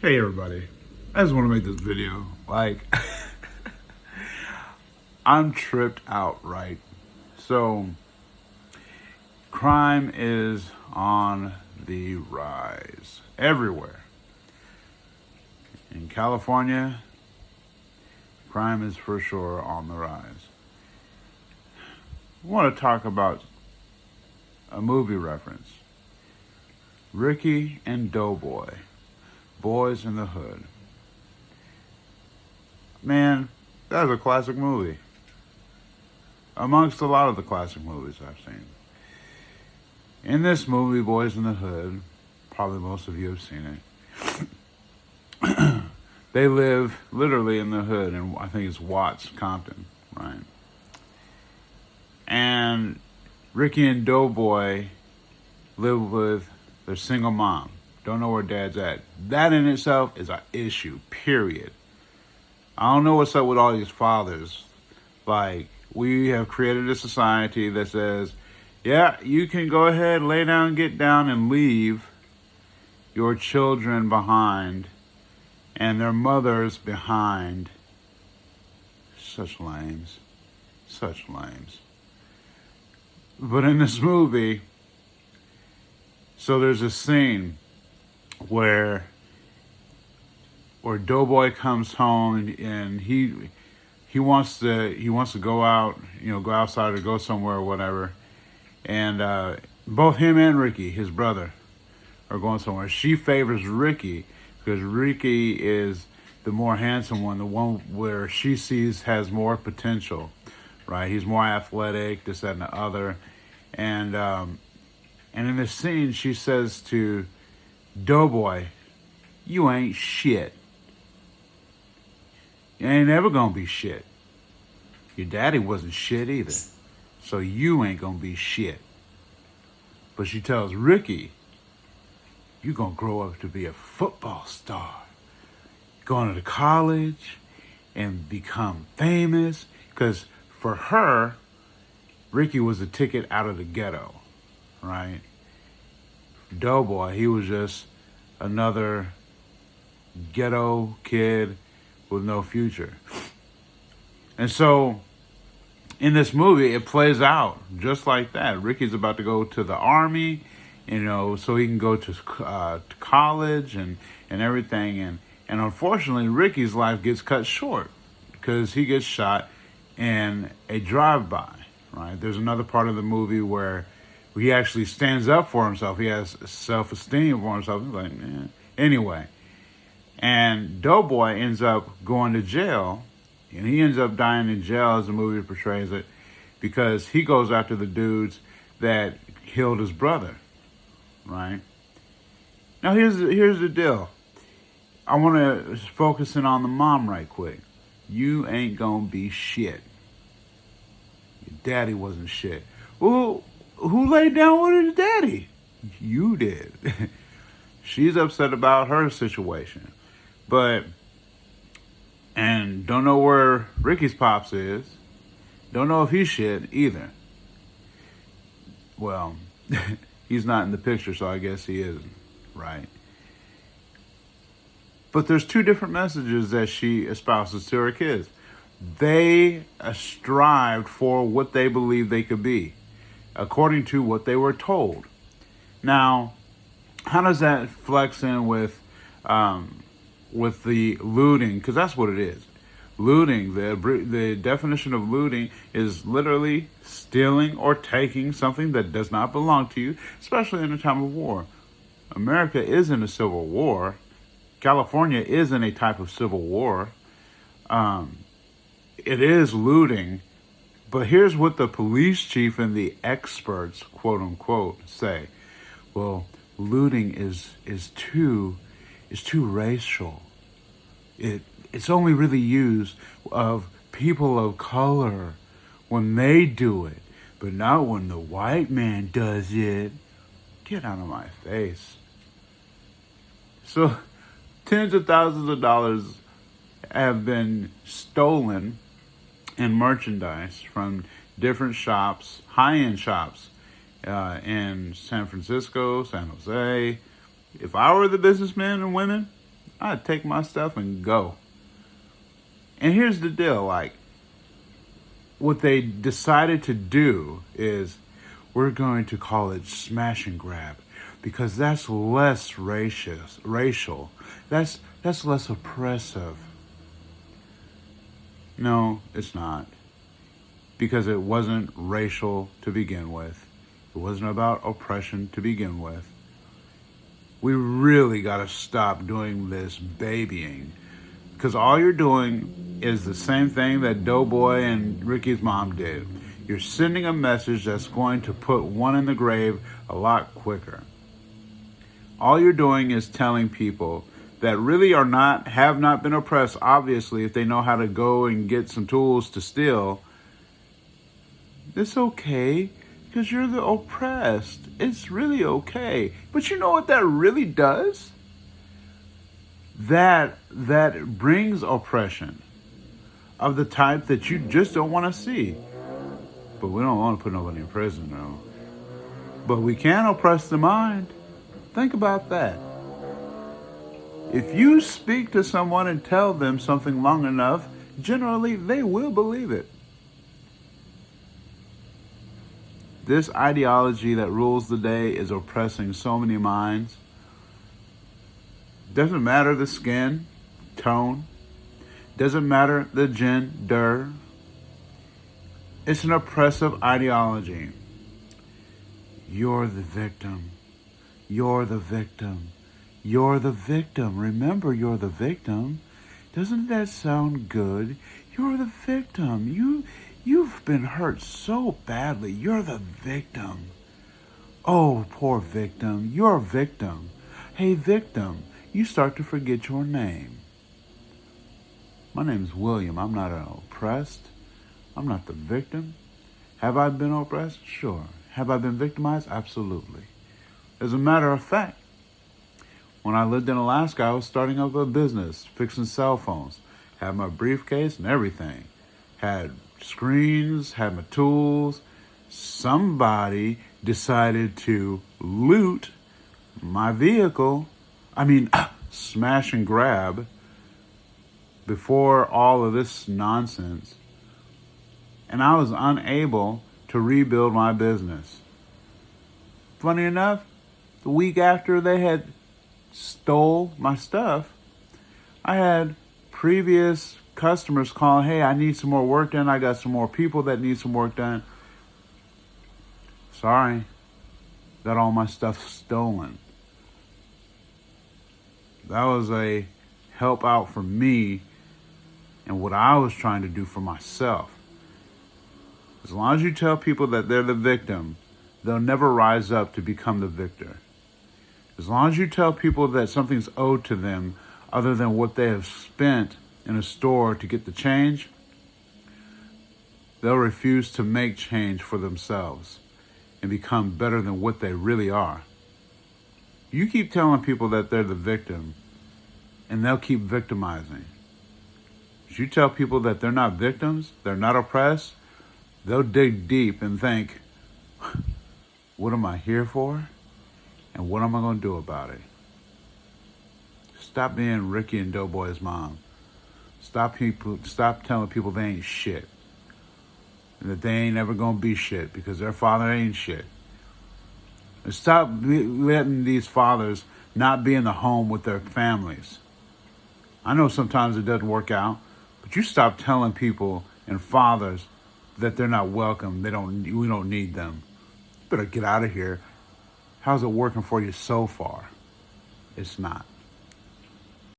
Hey everybody, I just want to make this video. I'm tripped out, right? So, crime is on the rise everywhere. In California, crime is for sure on the rise. I want to talk about a movie reference. Ricky and Doughboy, Boys in the Hood. Man, that was a classic movie. Amongst a lot of the classic movies I've seen. In this movie, Boys in the Hood, probably most of you have seen it. They live literally in the hood, and I think it's Watts, Compton, right? And Ricky and Doughboy live with their single mom. Don't know where dad's at. That in itself is an issue, period. I don't know what's up with all these fathers. We have created a society that says, yeah, you can go ahead, lay down, get down, and leave your children behind and their mothers behind. Such lames. Such lames. But in this movie, so there's a scene where Doughboy comes home and he wants to go out, go outside or go somewhere or whatever. And both him and Ricky, his brother, are going somewhere. She favors Ricky because Ricky is the more handsome one, the one where she sees has more potential, right? He's more athletic, this, that, and the other. And in this scene, she says to Doughboy, "You ain't shit. You ain't never gonna be shit. Your daddy wasn't shit either. So you ain't gonna be shit." But she tells Ricky, "You gonna grow up to be a football star. Going to college and become famous." Because for her, Ricky was a ticket out of the ghetto, right? Doughboy, he was just another ghetto kid with no future. And so in this movie, it plays out just like that. Ricky's about to go to the army, so he can go to college and everything. And unfortunately, Ricky's life gets cut short because he gets shot in a drive-by, right? There's another part of the movie where he actually stands up for himself. He has self-esteem for himself. He's like, man. Anyway. And Doughboy ends up going to jail, and he ends up dying in jail as the movie portrays it, because he goes after the dudes that killed his brother, right? Now here's the deal. I want to focus in on the mom right quick. You ain't gonna be shit. Your daddy wasn't shit. Well, who laid down with his daddy? You did. She's upset about her situation. And don't know where Ricky's pops is. Don't know if he's shit either. Well, he's not in the picture, so I guess he isn't, right? But there's two different messages that she espouses to her kids. They strived for what they believed they could be, according to what they were told. Now, how does that flex in with the looting? Because that's what it is. Looting, the definition of looting is literally stealing or taking something that does not belong to you, especially in a time of war. America is in a civil war. California is in a type of civil war. It is looting. But here's what the police chief and the experts, quote unquote, say. Well, looting is too racial. It's only really used of people of color when they do it, but not when the white man does it. Get out of my face. So tens of thousands of dollars have been stolen in merchandise from different shops, high-end shops, in San Francisco, San Jose. If I were the businessmen and women, I'd take my stuff and go. And here's the deal, like, what they decided to do is we're going to call it smash and grab because that's less racial. That's less oppressive. No, it's not. Because it wasn't racial to begin with. It wasn't about oppression to begin with. We really got to stop doing this babying. Because all you're doing is the same thing that Doughboy and Ricky's mom did. You're sending a message that's going to put one in the grave a lot quicker. All you're doing is telling people that really have not been oppressed, obviously, if they know how to go and get some tools to steal. It's okay, because you're the oppressed. It's really okay. But you know what that really does? That brings oppression of the type that you just don't want to see. But we don't want to put nobody in prison, though. But we can oppress the mind. Think about that. If you speak to someone and tell them something long enough, generally they will believe it. This ideology that rules the day is oppressing so many minds. Doesn't matter the skin tone. Doesn't matter the gender. It's an oppressive ideology. You're the victim. You're the victim. You're the victim. Remember, you're the victim. Doesn't that sound good? You're the victim. You've been hurt so badly. You're the victim. Oh, poor victim. You're a victim. Hey, victim, you start to forget your name. My name's William. I'm not oppressed. I'm not the victim. Have I been oppressed? Sure. Have I been victimized? Absolutely. As a matter of fact, when I lived in Alaska, I was starting up a business, fixing cell phones. Had my briefcase and everything. Had screens, had my tools. Somebody decided to loot my vehicle. Smash and grab before all of this nonsense. And I was unable to rebuild my business. Funny enough, the week after they had stole my stuff, I had previous customers calling, hey, I need some more work done. I got some more people that need some work done. Sorry, got all my stuff stolen. That was a help out for me and what I was trying to do for myself. As long as you tell people that they're the victim, they'll never rise up to become the victor. As long as you tell people that something's owed to them other than what they have spent in a store to get the change, they'll refuse to make change for themselves and become better than what they really are. You keep telling people that they're the victim, and they'll keep victimizing. If you tell people that they're not victims, they're not oppressed, they'll dig deep and think, what am I here for? And what am I going to do about it? Stop being Ricky and Doughboy's mom. Stop telling people they ain't shit. And that they ain't ever going to be shit because their father ain't shit. And stop letting these fathers not be in the home with their families. I know sometimes it doesn't work out, but you stop telling people and fathers that they're not welcome. We don't need them. You better get out of here. How's it working for you so far? It's not.